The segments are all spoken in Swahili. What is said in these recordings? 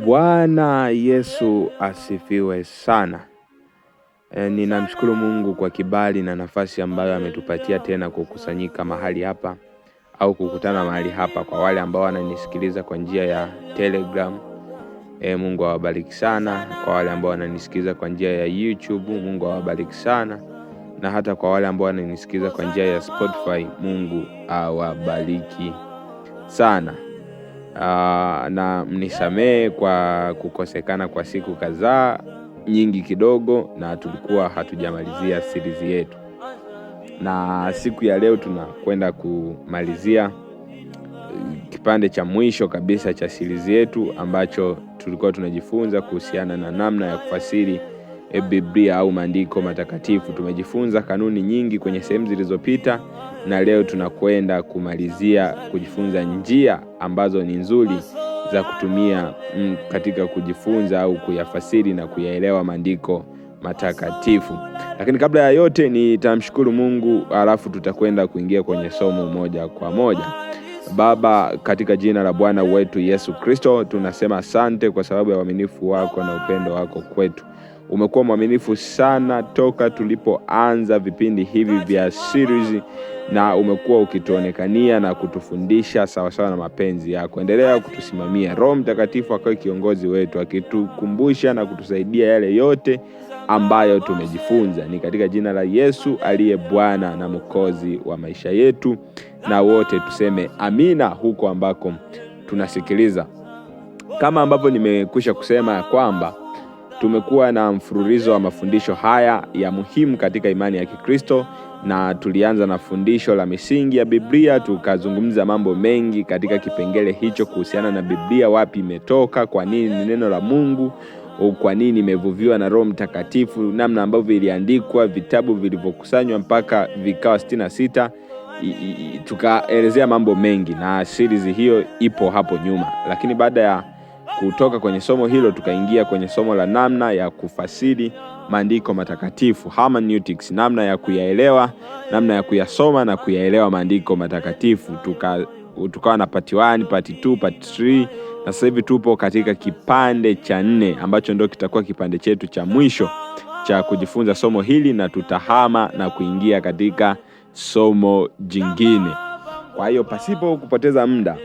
Bwana Yesu asifiwe sana. Ninamshukuru Mungu kwa kibali na nafasi ambayo ametupatia tena kukusanyika mahali hapa au kukutana mahali hapa. Kwa wale ambao wananisikiliza kwa njia ya Telegram, Mungu awabariki sana. Kwa wale ambao wananisikiliza kwa njia ya YouTube, Mungu awabariki sana. Na hata kwa wale ambao wananisikiliza kwa njia ya Spotify, Mungu awabariki sana. Na mnisamee kwa kukosekana kwa siku kadhaa nyingi kidogo, na tulikuwa hatujamalizia series yetu, na siku ya leo tunakwenda kumalizia kipande cha mwisho kabisa cha series yetu ambacho tulikuwa tunajifunza kuhusiana na namna ya kufasiri Biblia au maandiko matakatifu. Tumejifunza kanuni nyingi kwenye sehemu zilizopita, na leo tunakwenda kumalizia kujifunza njia ambazo ni nzuri za kutumia katika kujifunza au kuyafasiri na kuyaelewa maandiko matakatifu. Lakini kabla ya yote nitamshukuru Mungu, alafu tutakwenda kuingia kwenye somo moja kwa moja. Baba, katika jina la Bwana wetu Yesu Kristo, tunasema asante kwa sababu ya uaminifu wako na upendo wako kwetu. Umekuwa mwaminifu sana toka tulipoanza vipindi hivi vya series, na umekuwa ukituonekania na kutufundisha sawa sawa na mapenzi yako. Endelea kutusimamia. Roho Mtakatifu akawe kiongozi wetu, akitukumbusha na kutusaidia yale yote ambayo tumejifunza. Ni katika jina la Yesu aliye Bwana na Mwokozi wa maisha yetu, na wote tuseme amina huko ambako tunasikiliza. Kama ambavyo nimekwisha kusema ya kwamba tumekuwa na mfululizo wa mafundisho haya ya muhimu katika imani ya Kikristo, na tulianza na fundisho la misingi ya Biblia. Tukazungumza mambo mengi katika kipengele hicho kuhusiana na Biblia, wapi imetoka, kwa nini ni neno la Mungu, kwa nini imevuviwa na Roho Mtakatifu, namna ambavyo iliandikwa, vitabu vilivyokusanywa mpaka vikawa 66. Tukaelezea mambo mengi, na series hiyo ipo hapo nyuma. Lakini baada ya kutoka kwenye somo hilo tukaingia kwenye somo la namna ya kufasiri maandiko matakatifu, hermeneutics, namna ya kuyaelewa, namna ya kuyasoma na kuyaelewa maandiko matakatifu. Tukawa na part 1, part 2, part 3, na sasa hivi tupo katika kipande cha 4 ambacho ndio kitakuwa kipande chetu cha mwisho cha kujifunza somo hili, na tutahama na kuingia katika somo jingine. Kwa hiyo pasipo kupoteza muda,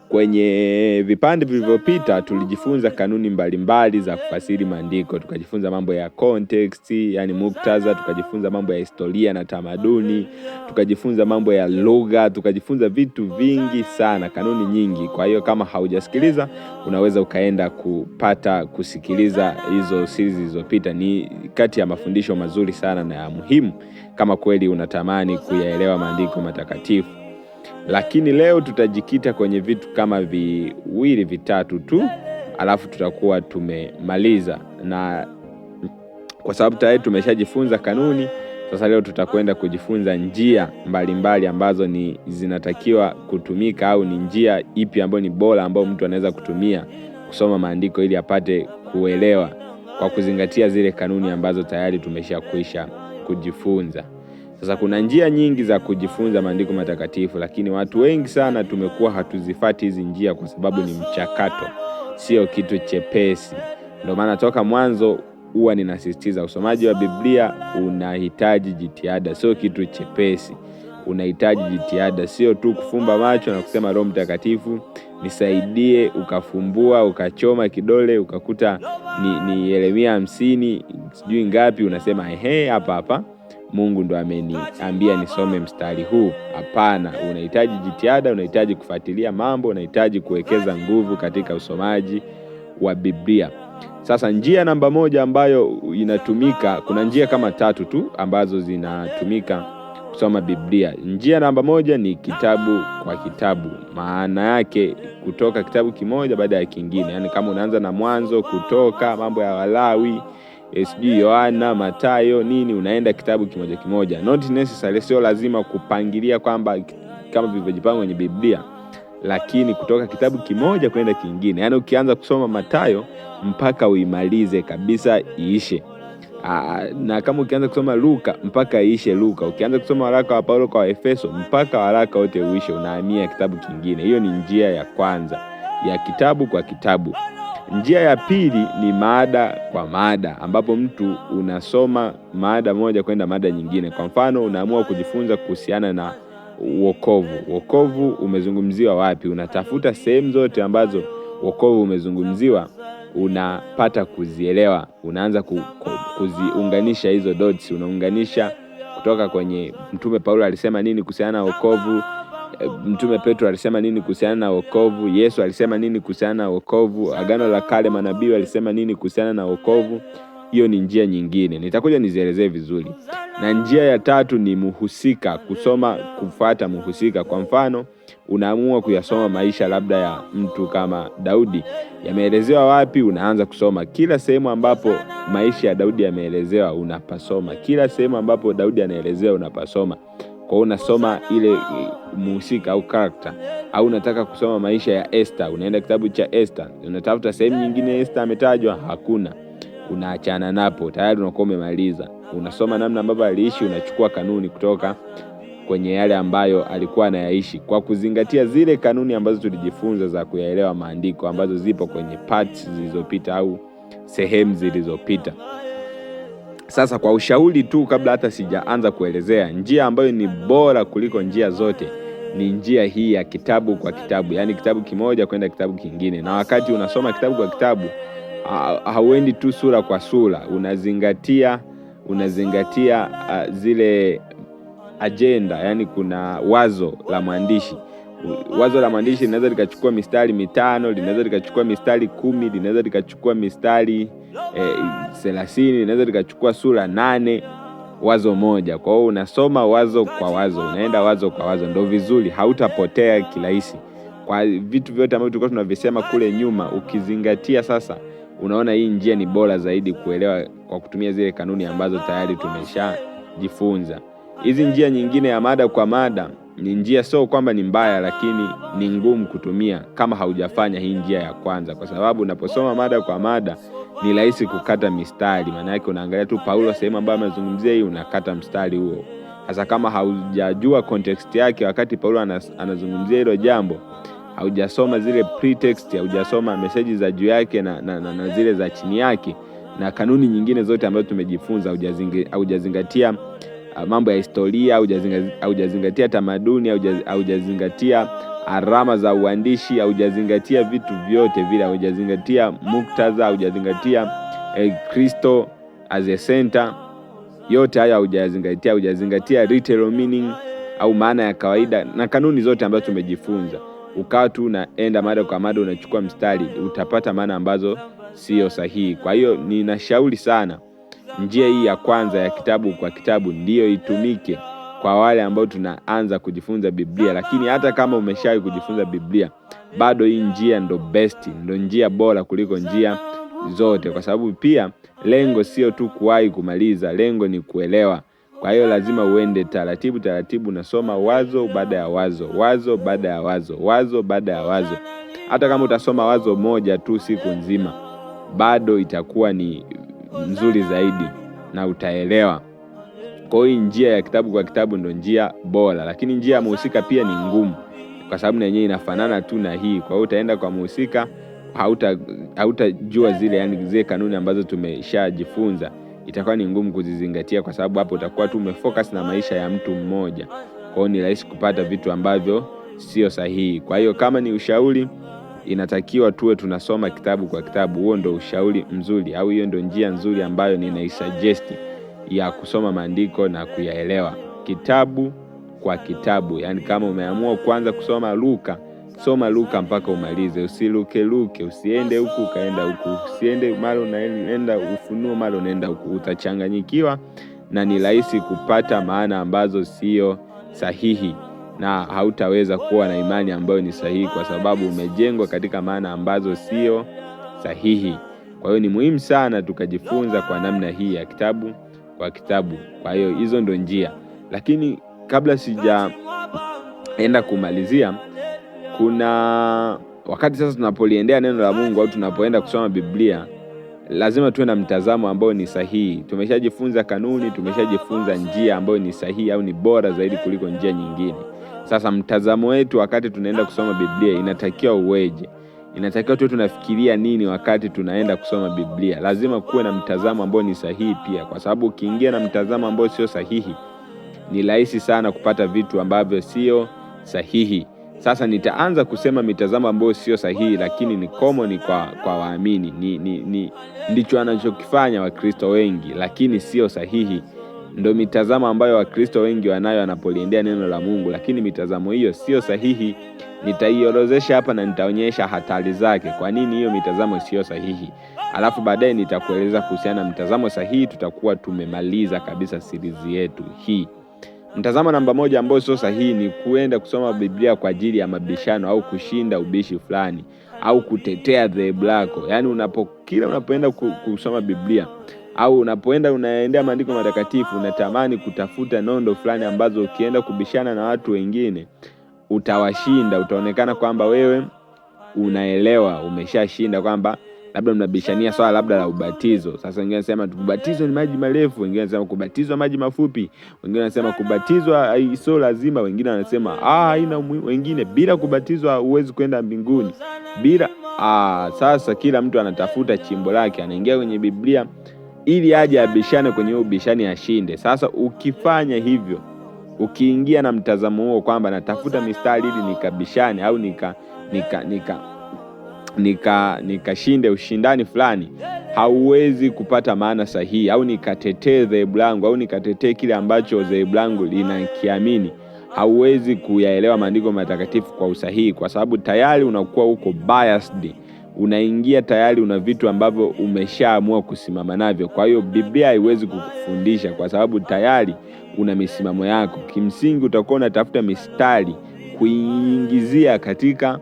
kwenye vipande vilivyopita tulijifunza kanuni mbalimbali za kufasiri maandiko. Tukajifunza mambo ya context, yani muktadha, tukajifunza mambo ya historia na tamaduni, tukajifunza mambo ya lugha, tukajifunza vitu vingi sana, kanuni nyingi. Kwa hiyo kama haujasikiliza, unaweza ukaenda kupata kusikiliza hizo series zilizopita. Ni kati ya mafundisho mazuri sana na ya muhimu kama kweli unatamani kuyaelewa maandiko matakatifu. Lakini leo tutajikita kwenye vitu kama viwili vitatu tu, alafu tutakuwa tumemaliza. Na kwa sababu tayari tumeshajifunza kanuni, sasa leo tutakwenda kujifunza njia mbalimbali ambazo ni zinatakiwa kutumika, au ni njia ipi ambayo ni bora ambayo mtu anaweza kutumia kusoma maandiko ili apate kuelewa kwa kuzingatia zile kanuni ambazo tayari tumeshakwisha kujifunza. Sasa kuna njia nyingi za kujifunza maandiko matakatifu, lakini watu wengi sana tumekuwa hatuzifuati hizi njia kwa sababu ni mchakato, sio kitu chepesi. Ndio maana toka mwanzo huwa ninasisitiza usomaji wa Biblia unahitaji jitihada, sio kitu chepesi. Unahitaji jitihada, sio tu kufumba macho na kusema Roho Mtakatifu nisaidie, ukafumbua, ukachoma kidole, ukakuta ni Yeremia 50 sijui ngapi, unasema hapa Mungu ndo ameniambia nisome mstari huu. Hapana, unahitaji jitihada, unahitaji kufuatilia mambo, unahitaji kuwekeza nguvu katika usomaji wa Biblia. Sasa njia namba moja ambayo inatumika, kuna njia kama 3 tu ambazo zinatumika kusoma Biblia. Njia namba moja ni kitabu kwa kitabu. Maana yake kutoka kitabu kimoja baada ya kingine. Yani kama unaanza na Mwanzo, Kutoka, mambo ya Walawi, Yohana, Mathayo, nini, unaenda kitabu kimoja kimoja. Not necessary, sio lazima kupangilia kwamba kama vilivyojipanga kwenye Biblia, lakini kutoka kitabu kimoja kwenda kingine. Yani ukianza kusoma Mathayo mpaka uimalize kabisa iishe. Na kama ukianza kusoma Luka mpaka iishe Luka. Ukianza kusoma waraka wa Paulo kwa Efeso mpaka waraka wote uishe, unahamia kitabu kingine. Hiyo ni njia ya kwanza ya kitabu kwa kitabu. Njia ya pili ni mada kwa mada, ambapo mtu unasoma mada moja kwenda mada nyingine. Kwa mfano, unaamua kujifunza kuhusiana na wokovu. Wokovu umezungumziwa wapi? Unatafuta sehemu zote ambazo wokovu umezungumziwa, unapata kuzielewa. Unaanza kuziunganisha hizo dots, unaunganisha kutoka kwenye Mtume Paulo alisema nini kuhusiana na wokovu, Mtume Petro alisema nini kuhusiana na wokovu, Yesu alisema nini kuhusiana na wokovu, Agano la Kale manabii alisema nini kuhusiana na wokovu. Hiyo ni njia nyingine, nitakuja nizielezee vizuri. Na njia ya tatu ni muhusika, kusoma kufuata muhusika. Kwa mfano, unaamua kuyasoma maisha labda ya mtu kama Daudi, yameelezewa wapi? Unaanza kusoma kila sehemu ambapo maisha ya Daudi yameelezewa, unapasoma. Kila sehemu ambapo Daudi anaelezewa, unapasoma. Kwa hiyo unasoma ile muhusika au character. Au unataka kusoma maisha ya Esther, unaenda kitabu cha Esther, unatafuta sehemu nyingine Esther ametajwa, hakuna, unaachana napo, tayari unakuwa umemaliza. Unasoma namna ambavyo aliishi, unachukua kanuni kutoka kwenye yale ambayo alikuwa anayaishi, kwa kuzingatia zile kanuni ambazo tulijifunza za kuyaelewa maandiko, ambazo zipo kwenye parts zilizopita au sehemu zilizopita. Sasa kwa ushauri tu, kabla hata sijaanza kuelezea, njia ambayo ni bora kuliko njia zote ni njia hii ya kitabu kwa kitabu, yani kitabu kimoja kwenda kitabu kingine. Na wakati unasoma kitabu kwa kitabu, hauendi tu sura kwa sura, unazingatia zile agenda, yani kuna wazo la mwandishi. Wazo la mwandishi linaweza likachukua mistari 5, linaweza likachukua mistari 10, linaweza likachukua mistari 30, linaweza likachukua sura 8, wazo moja. Kwa hiyo unasoma wazo kwa wazo, unaenda wazo kwa wazo, ndio vizuri, hautapotea kirahisi. Kwa vitu vyote ambavyo tulikuwa tunavisema kule nyuma, ukizingatia sasa, unaona hii njia ni bora zaidi kuelewa kwa kutumia zile kanuni ambazo tayari tumeshajifunza. Hizi njia nyingine ya mada kwa mada ni njia, sio kwamba ni mbaya, lakini ni ngumu kutumia kama haujafanya hii njia ya kwanza, kwa sababu unaposoma mada kwa mada ni rahisi kukata mistari. Maana yake unaangalia tu Paulo sehemu ambayo amezungumzia hii, unakata mstari huo. Hasa kama haujajua context yake wakati Paulo anazungumzia hilo jambo, haujasoma zile pretext, haujasoma message za juu yake na zile za chini yake, na kanuni nyingine zote ambazo tumejifunza, haujazingatia mambo ya historia, haujazingatia tamaduni, haujazingatia alama za uandishi, haujazingatia vitu vyote vile, haujazingatia muktadha, haujazingatia Kristo as a center, yote haya haujazingatia literal meaning au maana ya kawaida na kanuni zote ambazo tumejifunza. Ukawa tu unaenda mada kwa mada, unachukua mstari, utapata maana ambazo sio sahihi. Kwa hiyo ninashauri sana njia hii ya kwanza ya kitabu kwa kitabu ndiyo itumike kwa wale ambao tunaanza kujifunza Biblia. Lakini hata kama umeshawahi kujifunza Biblia, bado hii njia ndo best, ndo njia bora kuliko njia zote, kwa sababu pia lengo sio tu kuwahi kumaliza, lengo ni kuelewa. Kwa hiyo lazima uende taratibu, unasoma wazo baada ya wazo, wazo baada ya wazo, wazo baada ya wazo. Hata kama utasoma wazo moja tu siku nzima, bado itakuwa ni nzuri zaidi na utaelewa. Kwa hiyo njia ya kitabu kwa kitabu ndo njia bora, lakini njia ya muhusika pia ni ngumu, kwa sababu na yenyewe inafanana tu na hii. Kwa hiyo utaenda kwa muhusika, hautajua zile kanuni ambazo tumeshajifunza, itakuwa ni ngumu kuzizingatia, kwa sababu hapo utakuwa tu umefocus na maisha ya mtu mmoja. Kwa hiyo ni rahisi kupata vitu ambavyo sio sahihi. Kwa hiyo kama ni ushauri, inatakiwa tuwe tunasoma kitabu kwa kitabu. Huo ndo ushauri mzuri, au hiyo ndo njia nzuri ambayo ninaisuggest ya kusoma maandiko na kuyaelewa kitabu kwa kitabu. Yani kama umeamua kuanza kusoma Luka, soma Luka mpaka umalize. Usiluke, usiende huku ukaenda huku, usiende mara unaenda Ufunuo mara unaenda huku, utachanganyikiwa na ni rahisi kupata maana ambazo sio sahihi, na hautaweza kuwa na imani ambayo ni sahihi, kwa sababu umejengwa katika maana ambazo sio sahihi. Kwa hiyo ni muhimu sana tukajifunza kwa namna hii ya kitabu kwa kitabu. Kwa hiyo hizo ndo njia. Lakini kabla sijaenda kumalizia, kuna wakati sasa tunapoliendea neno la Mungu au tunapoenda kusoma Biblia, lazima tuwe na mtazamo ambao ni sahihi. Tumeshajifunza kanuni, tumeshajifunza njia ambayo ni sahihi au ni bora zaidi kuliko njia nyingine. Sasa mtazamo wetu wakati tunaenda kusoma Biblia inatakiwa uweje? inatakiwa tu tunafikiria nini wakati tunaenda kusoma Biblia. Lazima kuwe na mtazamo ambao ni sahihi pia, kwa sababu ukiingia na mtazamo ambao sio sahihi ni rahisi sana kupata vitu ambavyo sio sahihi. Sasa nitaanza kusema mitazamo ambayo sio sahihi, lakini ni common kwa waamini. Ndicho anachokifanya Wakristo wengi, lakini sio sahihi. Ndio mitazamo ambayo Wakristo wengi wanayo wanapoliendea neno la Mungu, lakini mitazamo hiyo sio sahihi. Nitaiorodhesha hapa na nitaonyesha hatari zake, kwa nini hiyo mitazamo sio sahihi. Alafu baadaye nitakueleza kuhusiana na mtazamo sahihi. Tutakuwa tumemaliza kabisa series yetu hii. Mtazamo namba 1 ambao sio sahihi ni kuenda kusoma Biblia kwa ajili ya mabishano au kushinda ubishi fulani au kutetea dhehebu lako. Yaani kila unapoenda kusoma Biblia au unaendea maandiko matakatifu, unatamani kutafuta nondo fulani ambazo ukienda kubishana na watu wengine utawashinda. Utaonekana kwamba wewe unaelewa, umeshashinda, kwamba labda mnabishania swala labda la ubatizo. Sasa wengine wanasema ubatizo ni maji marefu, wengine wanasema kubatizwa maji mafupi, wengine wanasema kubatizwa sio lazima, wengine wanasema haina umuhimu, wengine bila kubatizwa huwezi kwenda mbinguni. Sasa kila mtu anatafuta chimbo lake, anaingia kwenye Biblia ili aje abishane kwenye ubishani ashinde. Sasa ukifanya hivyo, ukiingia na mtazamo huo kwamba natafuta mistari ili nikabishane au nikashinde ushindani fulani, hauwezi kupata maana sahihi, au nikatetee dhehebu langu au nikatetee kile ambacho dhehebu langu linakiamini. Hauwezi kuyaelewa maandiko matakatifu kwa usahihi, kwa sababu tayari unakuwa uko biased. Unaingia tayari una vitu ambavyo umeshaamua kusimama navyo. Kwa hiyo Biblia haiwezi kukufundisha kwa sababu tayari una misimamo yako. Kimsingi utakuwa unatafuta mistari kuingizia katika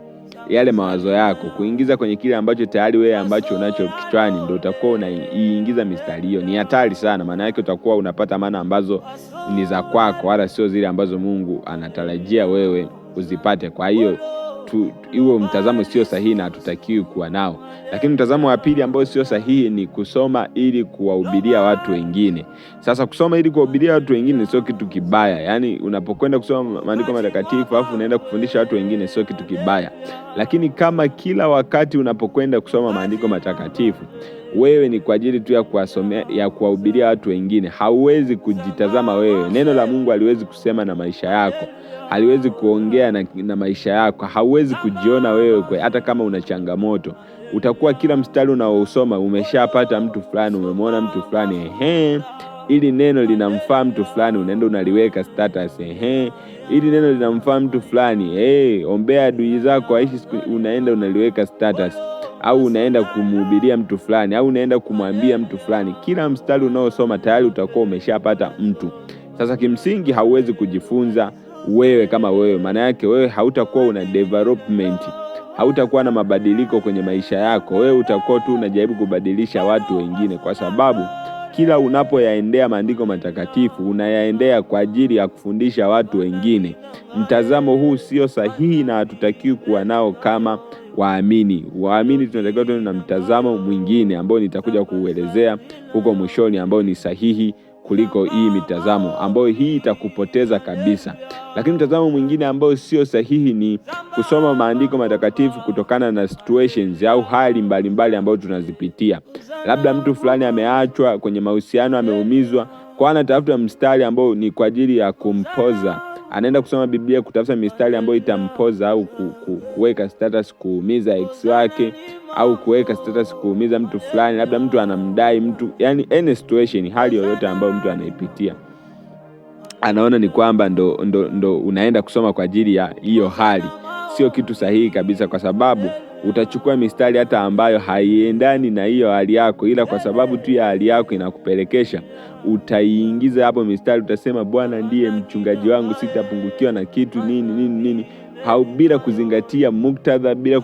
yale mawazo yako, kuingiza kwenye kile ambacho tayari wewe ambacho unacho kichwani, ndio utakuwa unaiingiza mistari hiyo. Ni hatari sana, maana yake utakuwa unapata maana ambazo ni za kwako wala sio zile ambazo Mungu anatarajia wewe uzipate. Kwa hiyo iwe mtazamo sio sahihi na hatutakiwi kuwa nao. Lakini mtazamo wa pili ambao sio sahihi ni kusoma ili kuwahubiria watu wengine. Sasa kusoma ili kuwahubiria watu wengine sio kitu kibaya. Yaani unapokwenda kusoma maandiko matakatifu alafu unaenda kufundisha watu wengine sio kitu kibaya. Lakini kama kila wakati unapokwenda kusoma maandiko matakatifu wewe ni kwa ajili tu ya kuwahubiria watu wengine, hauwezi kujitazama wewe. Neno la Mungu haliwezi kusema na maisha yako, haliwezi kuongea na maisha yako. Hauwezi kujiona wewe hata kama una changamoto. Utakuwa kila mstari unaosoma umeshapata mtu fulani, umemwona mtu fulani, ili neno linamfaa mtu fulani, unaenda unaliweka status, ili neno linamfaa mtu fulani, ombea adui zako aishi, unaenda unaliweka status, au unaenda kumhubiria mtu fulani, au unaenda kumwambia mtu fulani. Kila mstari unaosoma tayari utakuwa umeshapata mtu. Sasa kimsingi hauwezi kujifunza wewe kama wewe. Maana yake wewe hautakuwa una development, hautakuwa na mabadiliko kwenye maisha yako. Wewe utakuwa tu unajaribu kubadilisha watu wengine, kwa sababu kila unapoyaendea maandiko matakatifu unayaendea kwa ajili ya kufundisha watu wengine. Mtazamo huu sio sahihi na hatutakiwi kuwa nao kama waamini. Waamini tunatakiwa tuwe na mtazamo mwingine ambao nitakuja kuuelezea huko mwishoni, ambao ni sahihi kuliko hii mitazamo ambayo hii itakupoteza kabisa. Lakini mtazamo mwingine ambao sio sahihi ni kusoma maandiko matakatifu kutokana na situations au hali mbalimbali ambazo tunazipitia. Labda mtu fulani ameachwa kwenye mahusiano, ameumizwa, kwa anatafuta mstari ambao ni kwa ajili ya kumpoza. Anaenda kusoma Biblia kutafuta mistari ambayo itampoza, au kuweka status kuumiza ex wake, au kuweka status kuumiza mtu fulani. Labda mtu anamdai mtu, yani any situation, hali yoyote ambayo mtu anaipitia, anaona ni kwamba ndo unaenda kusoma kwa ajili ya hiyo hali. Sio kitu sahihi kabisa, kwa sababu utachukua mistari hata ambayo haiendani na hiyo hali yako, ila kwa sababu tu ya hali yako inakupelekesha utaiingiza hapo mistari. Utasema Bwana ndiye mchungaji wangu, sitapungukiwa na kitu nini, bila kuzingatia muktadha, bila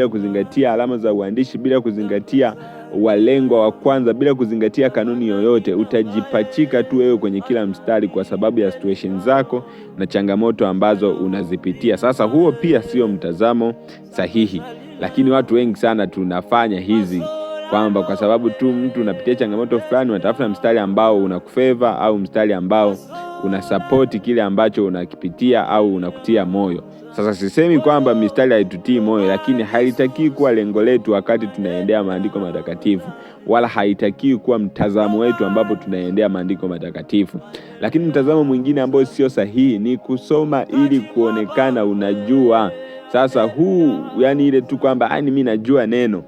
kuzingatia alama za uandishi, bila kuzingatia walengwa wa kwanza, bila kuzingatia kanuni yoyote. Utajipachika tu wewe kwenye kila mstari kwa sababu ya situation zako na changamoto ambazo unazipitia. Sasa huo pia sio mtazamo sahihi, lakini watu wengi sana tunafanya hizi, kwamba kwa sababu tu mtu unapitia changamoto fulani unatafuta mstari ambao unakufavor au mstari ambao unasupport kile ambacho unakipitia au unakutia moyo. Sasa sisemi kwamba mistari haitutii moyo, lakini haitaki kuwa lengo letu wakati tunaendea maandiko matakatifu, wala haitaki kuwa mtazamo wetu ambapo tunaendea maandiko matakatifu. Lakini mtazamo mwingine ambao sio sahihi ni kusoma ili kuonekana unajua. Sasa huu yani ile tu kwamba mimi najua neno,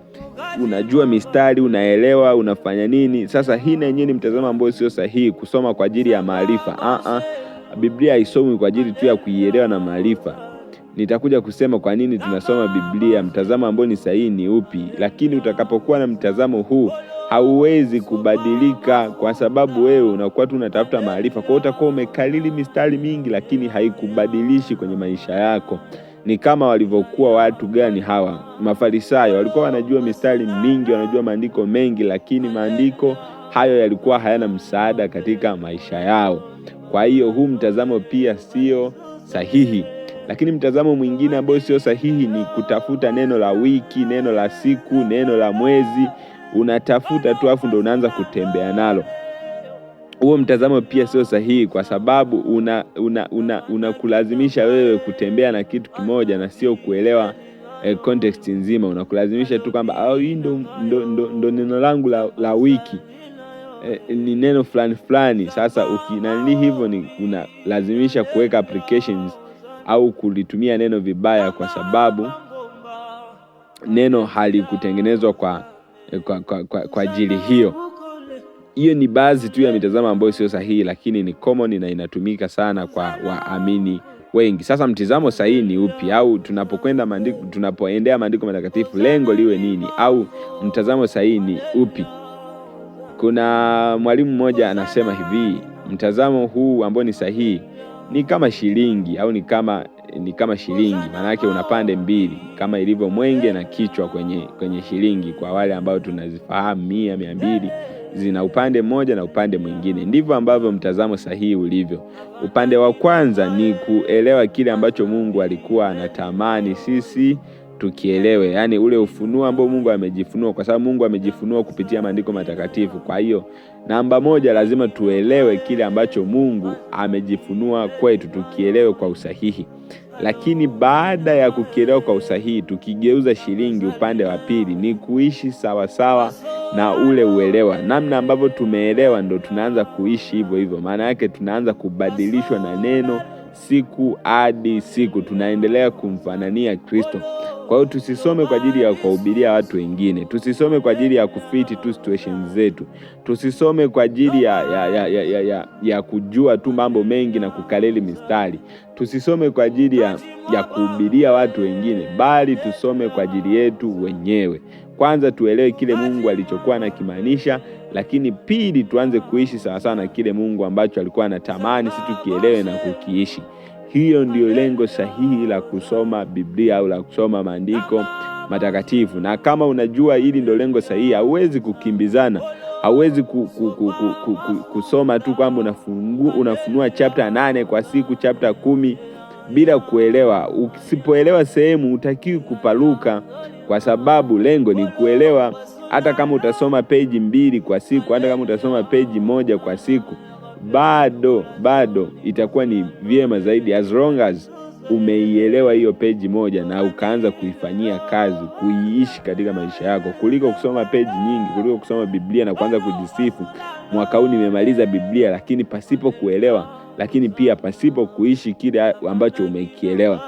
unajua mistari, unaelewa unafanya nini. Sasa hii na yenyewe ni mtazamo ambao sio sahihi, kusoma kwa ajili ya maarifa. Biblia haisomwi kwa ajili tu ya kuielewa na maarifa. Nitakuja kusema kwa nini tunasoma Biblia, mtazamo ambao ni sahihi ni upi. Lakini utakapokuwa na mtazamo huu hauwezi kubadilika, kwa sababu wewe unakuwa tu unatafuta maarifa. Kwa hiyo utakuwa umekalili mistari mingi lakini haikubadilishi kwenye maisha yako. Ni kama walivyokuwa watu gani hawa Mafarisayo, walikuwa wanajua mistari mingi, wanajua maandiko mengi, lakini maandiko hayo yalikuwa hayana msaada katika maisha yao. Kwa hiyo huu mtazamo pia sio sahihi. Lakini mtazamo mwingine ambao sio sahihi ni kutafuta neno la wiki, neno la siku, neno la mwezi. Unatafuta tu afu ndo unaanza kutembea nalo. Huo mtazamo pia sio sahihi, kwa sababu unakulazimisha wewe kutembea na kitu kimoja na sio kuelewa context nzima. Unakulazimisha tu kwamba hii ndo neno langu la wiki, ni neno fulani. Sasa ukinani hivyo ni unalazimisha kuweka applications au kulitumia neno vibaya, kwa sababu neno halikutengenezwa kwa ajili hiyo. Hiyo ni baadhi tu ya mitazamo ambayo sio sahihi, lakini ni common na inatumika sana kwa waamini wengi. Sasa mtazamo sahihi ni upi? Au tunapoendea maandiko matakatifu lengo liwe nini? Au mtazamo sahihi ni upi? Kuna mwalimu mmoja anasema hivi, mtazamo huu ambao ni sahihi ni kama shilingi, au ni kama shilingi. Maana yake una pande mbili, kama ilivyo mwenge na kichwa kwenye shilingi. Kwa wale ambao tunazifahamu 100, 200 zina upande mmoja na upande mwingine. Ndivyo ambavyo mtazamo sahihi ulivyo. Upande wa kwanza ni kuelewa kile ambacho Mungu alikuwa anatamani sisi tukielewe, yani ule ufunuo ambao Mungu amejifunua, kwa sababu Mungu amejifunua kupitia maandiko matakatifu. Kwa hiyo namba moja, lazima tuelewe kile ambacho Mungu amejifunua kwetu, tukielewe kwa usahihi. Lakini baada ya kukielewa kwa usahihi, tukigeuza shilingi upande wa pili ni kuishi sawa na ule uelewa. Namna ambavyo tumeelewa ndo tunaanza kuishi hivyo. Maana yake tunaanza kubadilishwa na neno siku hadi siku, tunaendelea kumfanania Kristo. Kwa hiyo tusisome kwa ajili ya kuhubiria watu wengine, tusisome kwa ajili ya kufiti tu situations zetu, tusisome kwa ajili ya kujua tu mambo mengi na kukaleli mistari, tusisome kwa ajili ya kuhubiria watu wengine, bali tusome kwa ajili yetu wenyewe. Kwanza tuelewe kile Mungu alichokuwa anakimaanisha, lakini pili tuanze kuishi sawa na kile Mungu ambacho alikuwa anatamani sisi tukielewe na kukiishi. Hiyo ndio lengo sahihi la kusoma Biblia au la kusoma maandiko matakatifu. Na kama unajua hili ndio lengo sahihi, hauwezi kukimbizana. Hauwezi kusoma tu kwamba unafunua chapter 8 kwa siku, chapter 10 bila kuelewa. Usipoelewa sehemu utakiwi kupaluka, kwa sababu lengo ni kuelewa. Hata kama utasoma page 2 kwa siku, hata kama utasoma page 1 kwa siku, bado itakuwa ni vyema zaidi as long as umeielewa hiyo page 1 na ukaanza kuifanyia kazi, kuiishi katika maisha yako, kuliko kusoma page nyingi, kuliko kusoma Biblia na kuanza kujisifu, mwaka huu nimemaliza Biblia, lakini pasipo kuelewa, lakini pia pasipo kuishi kile ambacho umekielewa.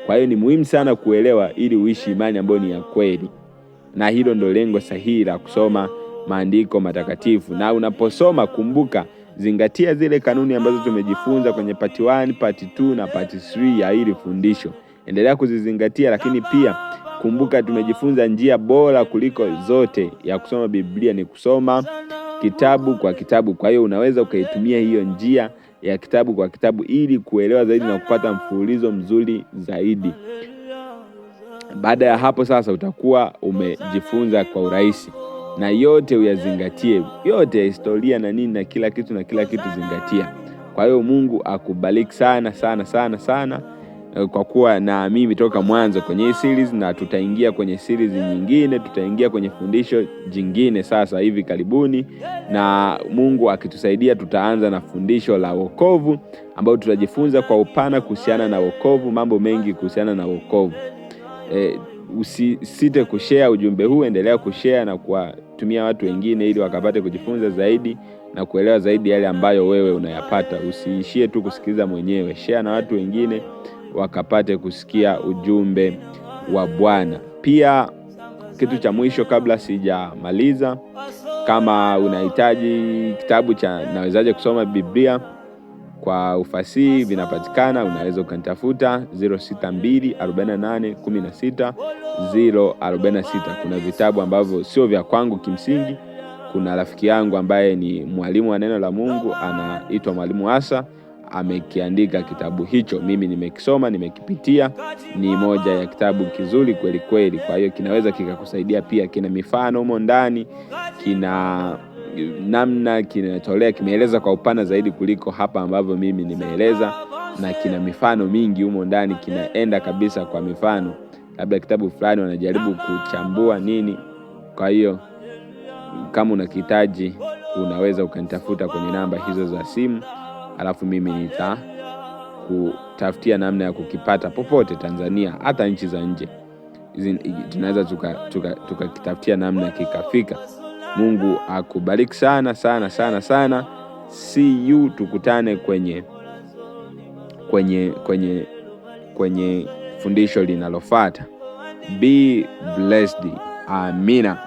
Kwa hiyo ni muhimu sana kuelewa ili uishi imani ambayo ni ya kweli. Na hilo ndo lengo sahihi la kusoma maandiko matakatifu. Na unaposoma, kumbuka, zingatia zile kanuni ambazo tumejifunza kwenye part 1, part 2 na part 3 ya hili fundisho. Endelea kuzizingatia, lakini pia kumbuka tumejifunza njia bora kuliko zote ya kusoma Biblia ni kusoma kitabu kwa kitabu. Kwa hiyo unaweza ukaitumia hiyo njia ya kitabu kwa kitabu ili kuelewa zaidi na kupata mfululizo mzuri zaidi. Baada ya hapo sasa utakuwa umejifunza kwa urahisi, na yote uyazingatie, yote ya historia na nini na kila kitu zingatia. Kwa hiyo Mungu akubariki sana. kwa kuwa na mimi toka mwanzo kwenye hii series, na tutaingia kwenye series nyingine, tutaingia kwenye fundisho jingine sasa hivi karibuni, na Mungu akitusaidia tutaanza na fundisho la wokovu, ambao tutajifunza kwa upana kuhusiana na wokovu, mambo mengi kuhusiana na wokovu. Usisite kushare ujumbe huu, endelea kushare na kuwatumia watu wengine ili wakapate kujifunza zaidi na kuelewa zaidi yale ambayo wewe unayapata. Usiishie tu kusikiliza mwenyewe, share na watu wengine wakapate kusikia ujumbe wa Bwana. Pia kitu cha mwisho kabla sijamaliza, kama unahitaji kitabu cha Nawezaje Kusoma Biblia kwa Ufasihi, vinapatikana. Unaweza ukanitafuta 0624816046. Kuna vitabu ambavyo sio vya kwangu kimsingi. Kuna rafiki yangu ambaye ni mwalimu wa neno la Mungu, anaitwa Mwalimu Asa, amekiandika kitabu hicho. Mimi nimekisoma, nimekipitia. Ni moja ya kitabu kizuri kweli kweli. Kwa hiyo kinaweza kikakusaidia pia. Kina mifano humo ndani, kina namna kinatolea, kimeeleza kwa upana zaidi kuliko hapa ambavyo mimi nimeeleza, na kina mifano mingi humo ndani, kinaenda kabisa kwa mifano. Labda kitabu fulani wanajaribu kuchambua nini. Kwa hiyo kama unakihitaji, unaweza ukanitafuta kwenye namba hizo za simu, alafu mimi nitakutafutia namna ya kukipata popote Tanzania, hata nchi za nje. Tunaweza tukakitafutia namna kikafika. Mungu akubariki sana sana sana sana. See you, tukutane kwenye fundisho linalofuata. Be blessed. Amina.